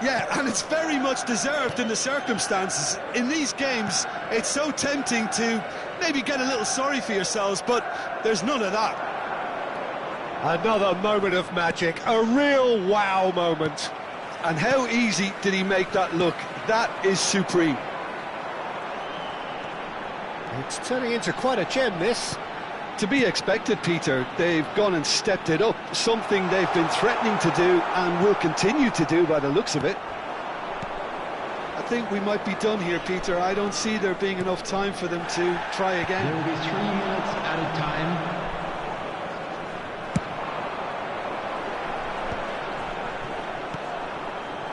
Yeah, and it's very much deserved in the circumstances. In these games, it's so tempting to maybe get a little sorry for yourselves, but there's none of that. Another moment of magic, a real wow moment. And how easy did he make that look? That is supreme. It's turning into quite a gem, this. To be expected, Peter. They've gone and stepped it up, something they've been threatening to do and will continue to do by the looks of it. I think we might be done here, Peter. I don't see there being enough time for them to try again. There will be 3 minutes added time.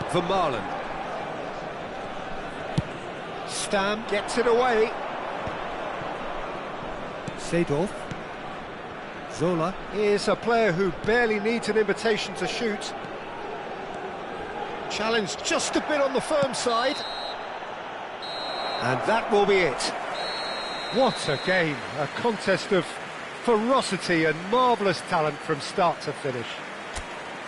Vermaelen. Stam gets it away. Seedorf. Zola. Here's a player who barely needs an invitation to shoot. Challenged just a bit on the firm side. And that will be it. What a game. A contest of ferocity and marvellous talent from start to finish.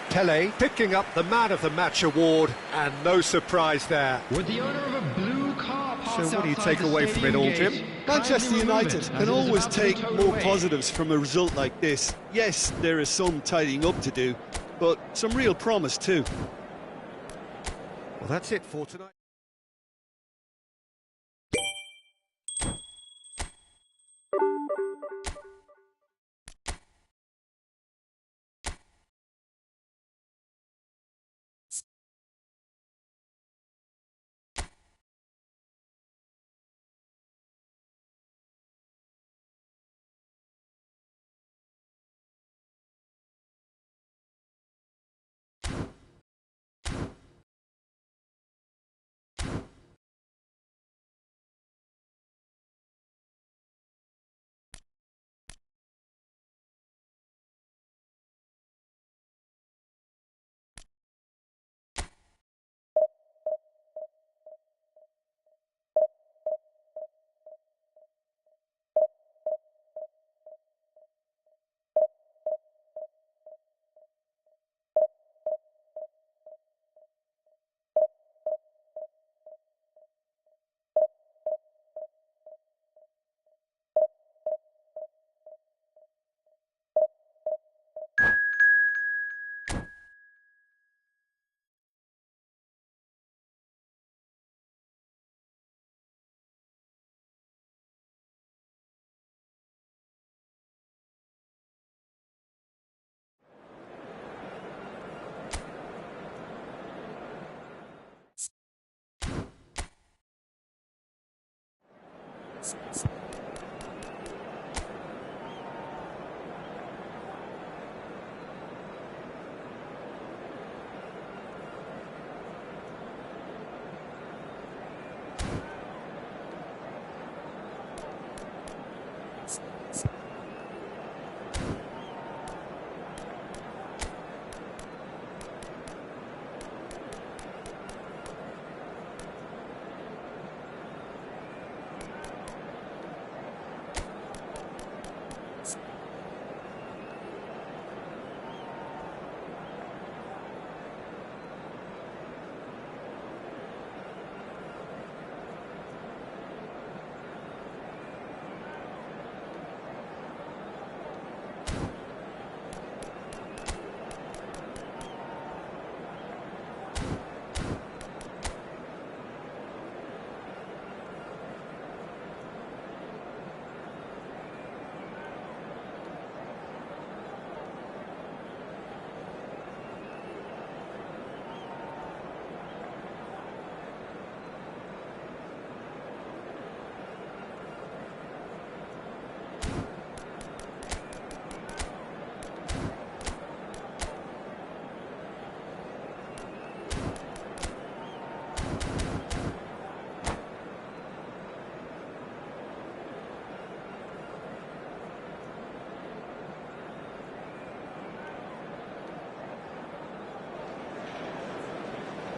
Pele picking up the Man of the Match award, and no surprise there. With the owner of a blue car pass So what do you outside take the away from it all, stadium Jim? gate, Manchester kindly remove United it, as can it is always about to be take towed more away. positives from a result like this. Yes, there is some tidying up to do, but some real promise too. Well, that's it for tonight.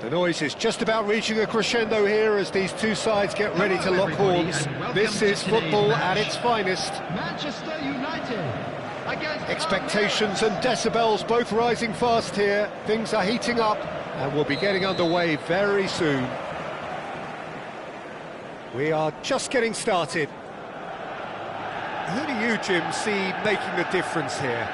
The noise is just about reaching a crescendo here as these two sides get ready to lock horns. This is football at its finest. Manchester United against Expectations and decibels both rising fast here. Things are heating up and we'll be getting underway very soon. We are just getting started. Who do you, Jim, see making the difference here?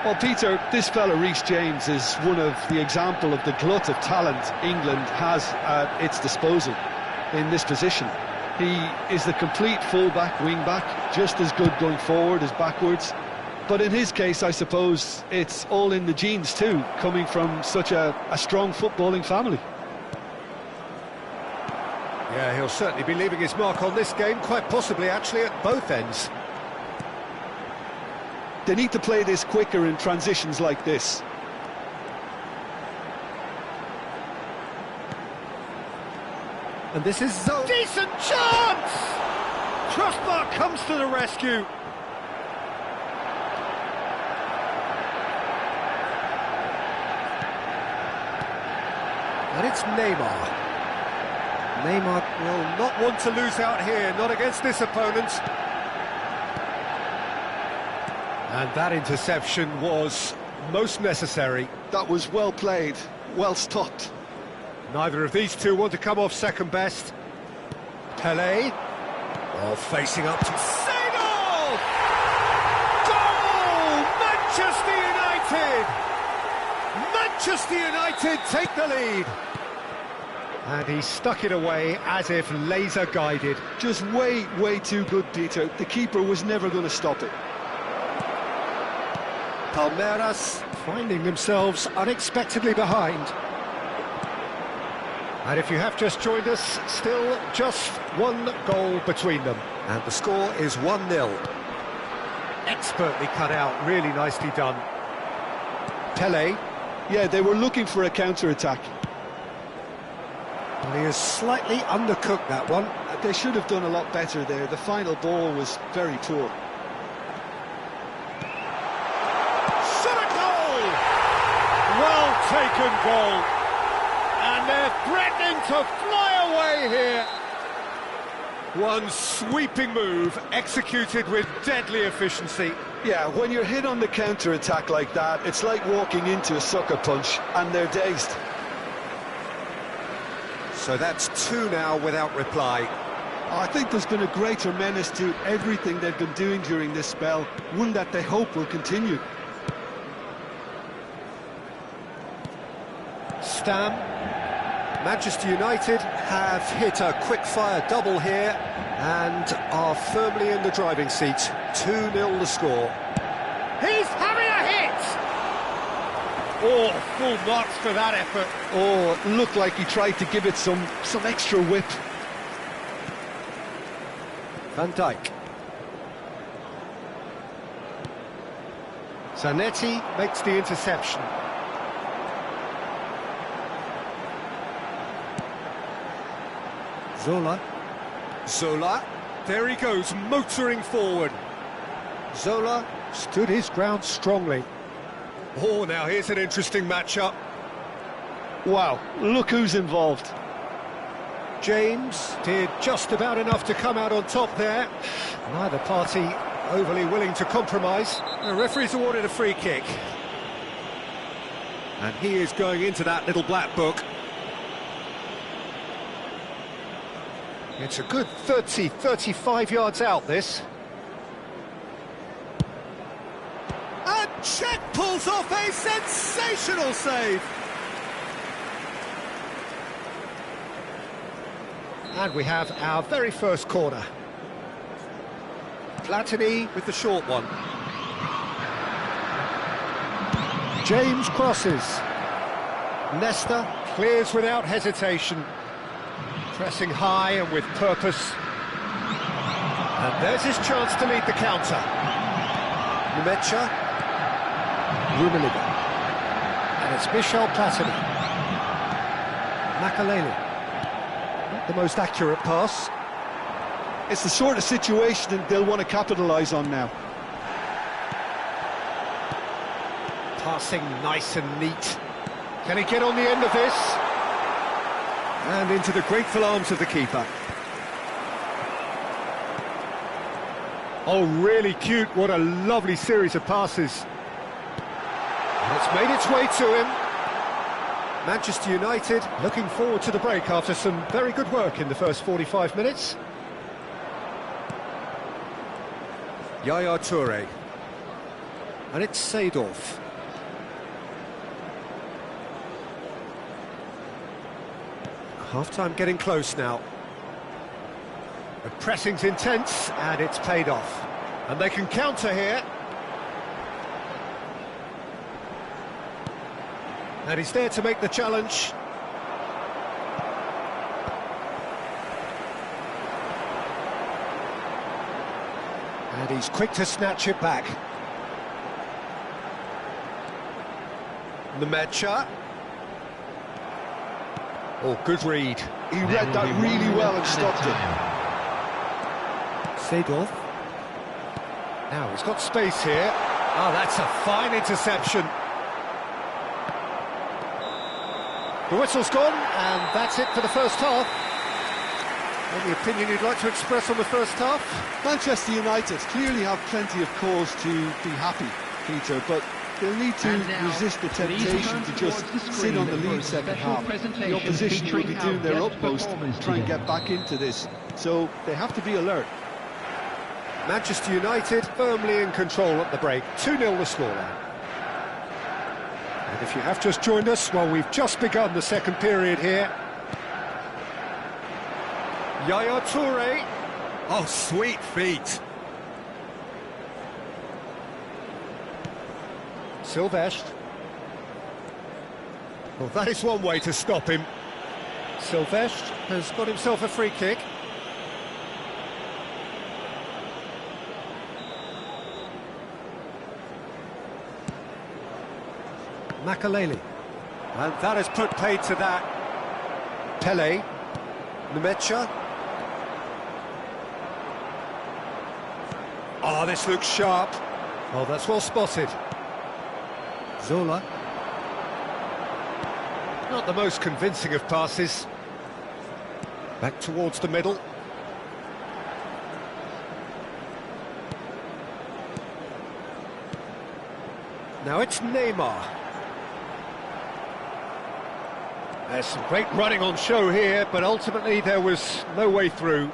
Well, Peter, this fella Reece James is one of the example of the glut of talent England has at its disposal in this position. He is the complete full-back, wing-back, just as good going forward as backwards. But in his case, I suppose it's all in the genes too, coming from such a strong footballing family. Yeah, he'll certainly be leaving his mark on this game, quite possibly actually at both ends. They need to play this quicker in transitions like this. And this is a decent chance! Crossbar comes to the rescue. And it's Neymar. Neymar will not want to lose out here, not against this opponent. And that interception was most necessary. That was well played, well stopped. Neither of these two want to come off second best. Pelé, facing up to Seedorf! Goal! Manchester United! Manchester United take the lead. And he stuck it away as if laser-guided. Just way too good, Peter. The keeper was never going to stop it. Palmeiras finding themselves unexpectedly behind. And if you have just joined us, still just one goal between them. And the score is 1-0. Expertly cut out, really nicely done. Pelé. Yeah, they were looking for a counter-attack. Well, he is slightly undercooked, that one. They should have done a lot better there. The final ball was very poor. Shot a goal! Well taken goal. And they're threatening to fly away here. One sweeping move, executed with deadly efficiency. Yeah, when you're hit on the counter-attack like that, it's like walking into a sucker punch, and they're dazed. So that's two now without reply. I think there's been a greater menace to everything they've been doing during this spell, one that they hope will continue. Stam. Manchester United have hit a quick-fire double here and are firmly in the driving seat. 2-0 the score. He's having a hit! Oh, full marks for that effort. Oh, it looked like he tried to give it some extra whip. Van Dijk. Zanetti makes the interception. Zola, there he goes, motoring forward. Zola stood his ground strongly. Oh, now here's an interesting matchup. Wow, look who's involved. James did just about enough to come out on top there. Neither party overly willing to compromise. The referee's awarded a free kick. And he is going into that little black book. It's a good 30, 35 yards out, this. And Czech pulls off a sensational save. And we have our very first corner. Platini with the short one. James crosses. Nesta clears without hesitation. Pressing high and with purpose. And there's his chance to lead the counter. Numecha. Rummenigge. And it's Michel Platini. Makaleli. Not the most accurate pass. It's the sort of situation that they'll want to capitalise on now. Passing nice and neat. Can he get on the end of this? And into the grateful arms of the keeper. Oh, really cute. What a lovely series of passes. And it's made its way to him. Manchester United looking forward to the break after some very good work in the first 45 minutes. Yaya Toure. And it's Seedorf. Half-time getting close now. The pressing's intense, and it's paid off. And they can counter here. And he's there to make the challenge. And he's quick to snatch it back. Numecha. Oh, good read. He read that really well and stopped it. Seedorf. Now he's got space here. Oh, that's a fine interception. The whistle's gone, and that's it for the first half. Any opinion you'd like to express on the first half? Manchester United clearly have plenty of cause to be happy, Peter, but they'll need to resist the temptation to just sit on the lead second half. The opposition will be doing their utmost to try and get back into this, so they have to be alert. Manchester United firmly in control at the break. 2-0 the scoreline. And if you have just joined us, well, we've just begun the second period here. Yaya Toure. Oh, sweet feet. Silvestre. Well, that is one way to stop him. Silvestre has got himself a free kick. Makaleli. And that has put paid to that. Pele. Nemecha. Oh, this looks sharp. Oh, that's well spotted. Zola. Not the most convincing of passes. Back towards the middle. Now it's Neymar. There's some great running on show here, but ultimately there was no way through.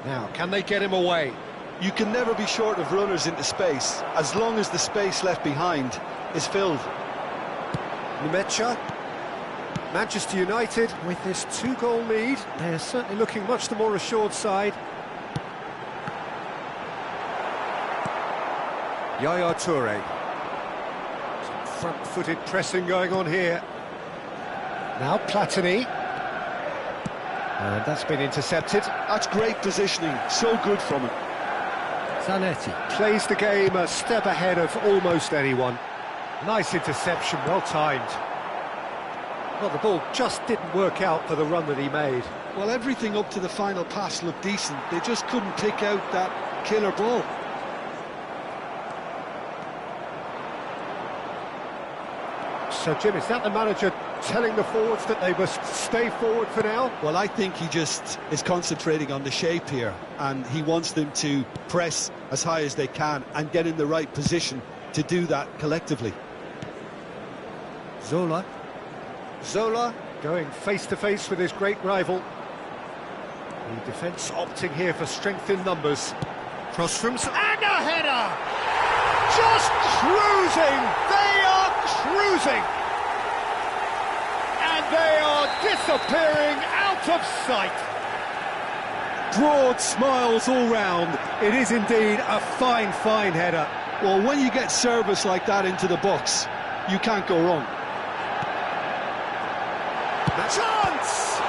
Now, can they get him away? You can never be short of runners into space, as long as the space left behind is filled. Nemecha. Manchester United, with this 2-goal lead, they're certainly looking much the more assured side. Yaya Toure. Some front-footed pressing going on here. Now Platini. And that's been intercepted. That's great positioning, so good from him. Zanetti. Plays the game a step ahead of almost anyone. Nice interception, well timed. Well, the ball just didn't work out for the run that he made. Well, everything up to the final pass looked decent. They just couldn't pick out that killer ball. So, Jim, is that the manager telling the forwards that they must stay forward for now? Well, I think he just is concentrating on the shape here, and he wants them to press as high as they can and get in the right position to do that collectively. Zola. Zola going face-to-face with his great rival. The defence opting here for strength in numbers. Cross from... And a header! Just cruising! They are cruising! And they are disappearing out of sight. Broad smiles all round. It is indeed a fine, fine header. Well, when you get service like that into the box, you can't go wrong. Chance!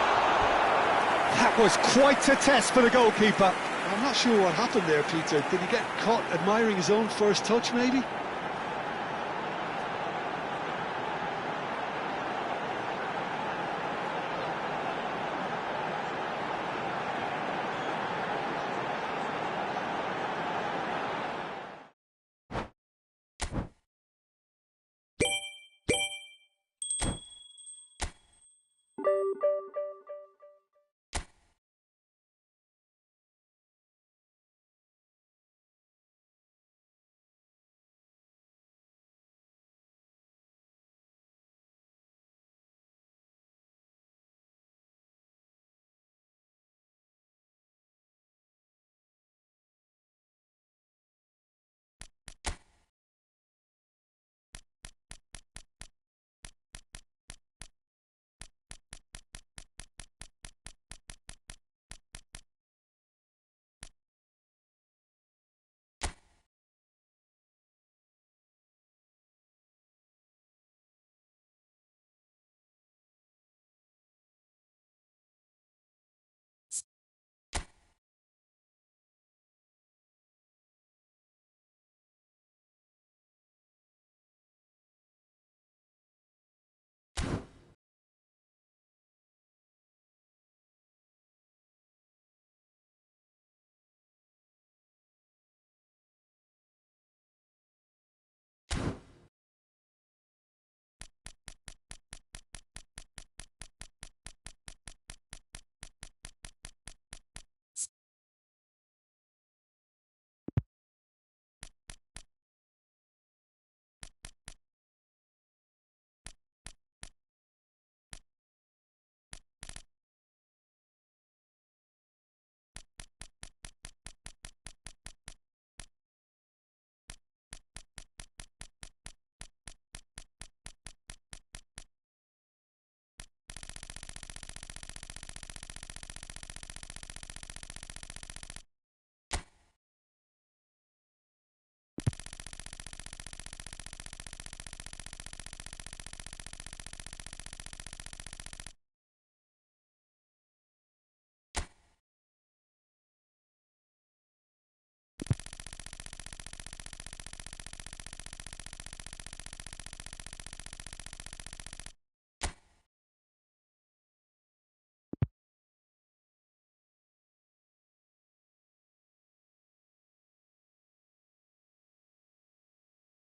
That was quite a test for the goalkeeper. I'm not sure what happened there, Peter. Did he get caught admiring his own first touch, maybe?